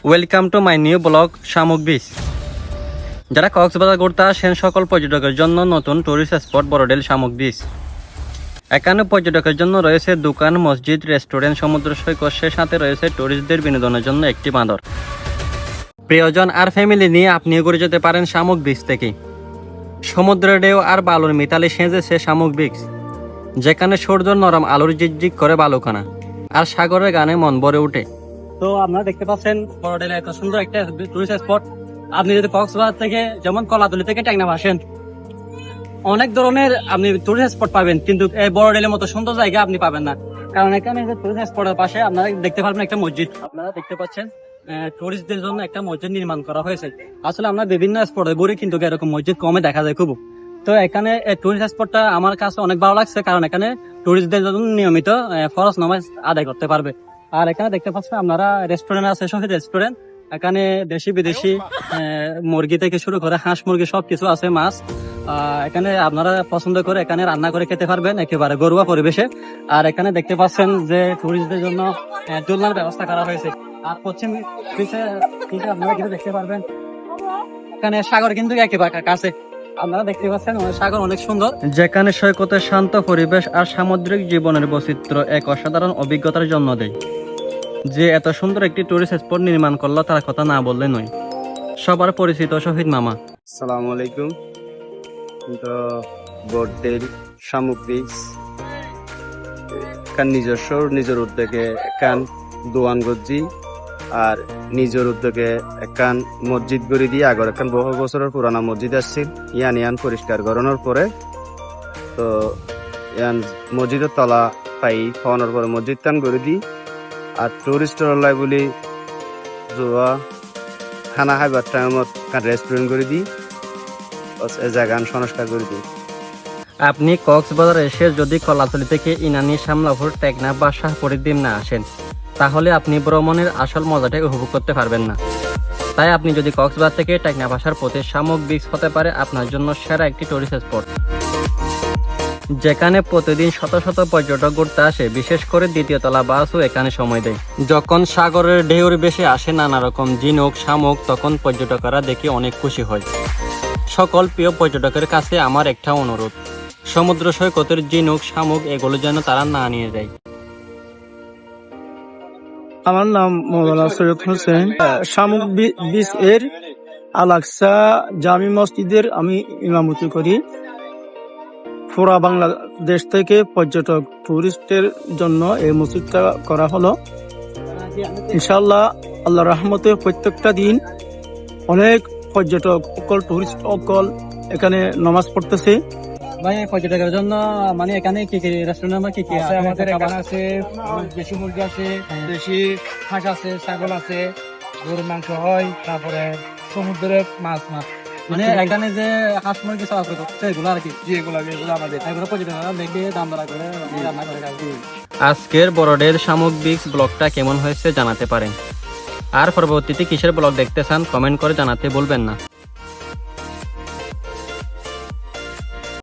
Welcome to my new blog শামুক beach. যারা কক্সবাজার ঘুরতে আসেন সকল পর্যটকের জন্য নতুন টুরিস্ট স্পট বড়ডেল শামুক বিচ। এখানে পর্যটকের জন্য রয়েছে দোকান, মসজিদ, রেস্টুরেন্ট, সমুদ্র সৈকত, সে সাথে রয়েছে টুরিস্টদের বিনোদনের জন্য একটি বাঁদর। প্রিয়জন আর ফ্যামিলি নিয়ে আপনিও ঘুরে যেতে পারেন শামুক বিচ থেকে। সমুদ্রের ঢেউ আর বালুর মিতালে সেজেছে শামুক বিচ, যেখানে সূর্য নরম আলোর জিকজিক করে বালুখানা আর সাগরের গানে মন ভরে ওঠে। তো আপনারা দেখতে পাচ্ছেন বড়ডেলে এত সুন্দর একটা টুরিস্ট স্পট। আপনি যদি কক্সবাজার থেকে যেমন কলাতলি থেকে টেকনাফ আসেন, অনেক ধরনের আপনি টুরিস্ট স্পট পাবেন, কিন্তু এই বড়ডেলের মতো সুন্দর জায়গা আপনি পাবেন না। কারণ এখানে যে টুরিস্ট স্পটের পাশে আপনারা দেখতে পারবেন একটা মসজিদ। আপনারা দেখতে পাচ্ছেন টুরিস্টদের জন্য একটা মসজিদ নির্মাণ করা হয়েছে। আসলে আমরা বিভিন্ন স্পটে ঘুরি, কিন্তু এরকম মসজিদ কমে দেখা যায় খুব। তো এখানে টুরিস্ট স্পটটা আমার কাছে অনেক ভালো লাগছে, কারণ এখানে টুরিস্টদের জন্য নিয়মিত ফরজ নামাজ আদায় করতে পারবে। আর এখানে দেখতে পাচ্ছেন আপনারা রেস্টুরেন্ট আছে, শহীদ রেস্টুরেন্ট। এখানে দেশি বিদেশি মুরগি থেকে শুরু করে হাঁস মুরগি সবকিছু আছে, মাছ। এখানে আপনারা পছন্দ করে এখানে রান্না করে খেতে পারবেন একেবারে ঘরোয়া পরিবেশে। আর এখানে দেখতে পাচ্ছেন যে টুরিস্টদের জন্য দোলনার ব্যবস্থা করা হয়েছে। আর পশ্চিম দিকে আপনারা কিন্তু দেখতে পারবেন এখানে সাগর কিন্তু একেবারে কাছে। আপনারা দেখতে পাচ্ছেন সাগর অনেক সুন্দর, যেখানে সৈকতের শান্ত পরিবেশ আর সামুদ্রিক জীবনের বৈচিত্র্য এক অসাধারণ অভিজ্ঞতার জন্ম দেয়। যে এত সুন্দর একটি টুরিস্ট স্পট নির্মাণ করলো তার কথা না বললে নয়। সবার পরিচিত শহীদ মামা। আসসালামু আলাইকুম। তো বড়ডেল শামুক বিচ এখান নিজের উদ্যোগে এখান দোয়ান গজ্জি আর নিজের উদ্যোগে এখান মসজিদ গড়ি দিয়ে আগর এখান বহু বছরের পুরানা মসজিদ আসছিল। ইয়ান পরিষ্কার করানোর পরে তো ইয়ান মসজিদের তলা পাই খাওয়ানোর পরে মসজিদ টান গড়ি দিই। আর টুরিস্টের লাই বলি যোৱা খানা খাইবার টাইমত রেস্টুরেন্ট করে দিই, জায়গা সংস্কার করে দিই। আপনি কক্সবাজার এসে যদি কলাতলি থেকে ইনানি, শামলাপুর, টেকনাফ বা শাহপরীর না আসেন, তাহলে আপনি ভ্রমণের আসল মজাটাই উপভোগ করতে পারবেন না। তাই আপনি যদি কক্সবাজার থেকে টেকনাফ আসার পথে শামুক বিচ হতে পারে আপনার জন্য সেরা একটি টুরিস্ট স্পট, যেখানে প্রতিদিন শত শত পর্যটক ঘুরতে আসে। বিশেষ করে দ্বিতীয় তলা বাসও এখানে সময় দেয়। যখন সাগরের ঢেউর বেশি আসে নানা রকম ঝিনুক, শামুক, তখন পর্যটকরা দেখে অনেক খুশি হয়। সকল প্রিয় পর্যটকের কাছে আমার একটা অনুরোধ, সমুদ্র সৈকতের ঝিনুক, শামুক এগুলো যেন তারা না নিয়ে যায়। আমার নাম মৌলানা সৈয়দ হোসেন। শামুক বিচ এর আল-আকসা জামি মসজিদের আমি ইমামতি করি। পুরা বাংলাদেশ থেকে পর্যটক টুরিস্টের জন্য এই মসজিদটা করা হলো। ইনশাআল্লাহ আল্লাহর রহমতে প্রত্যেকটা দিন অনেক পর্যটক টুরিস্ট এখানে নামাজ পড়তেছে। ভাই পর্যটকের জন্য মানে এখানে কি কি রেস্টুরেন্ট কি কি আছে? আমাদের এখানে আছে দেশি মুরগি আছে, দেশি হাঁস আছে, ছাগল আছে, গরুর মাংস হয়, তারপরে সমুদ্রের মাছ মানে এখানে যে হাঁস মুরগি চাষ করছে এগুলো আর কি, এগুলো আমাদের এগুলো পর্যটকরা দেখে দাম দরা করে রান্না করে খায়। আজকের বড়ডেল শামুক বিচ ব্লগটা কেমন হয়েছে জানাতে পারেন। আর পরবর্তীতে কিসের ব্লগ দেখতে চান কমেন্ট করে জানাতে ভুলবেন না।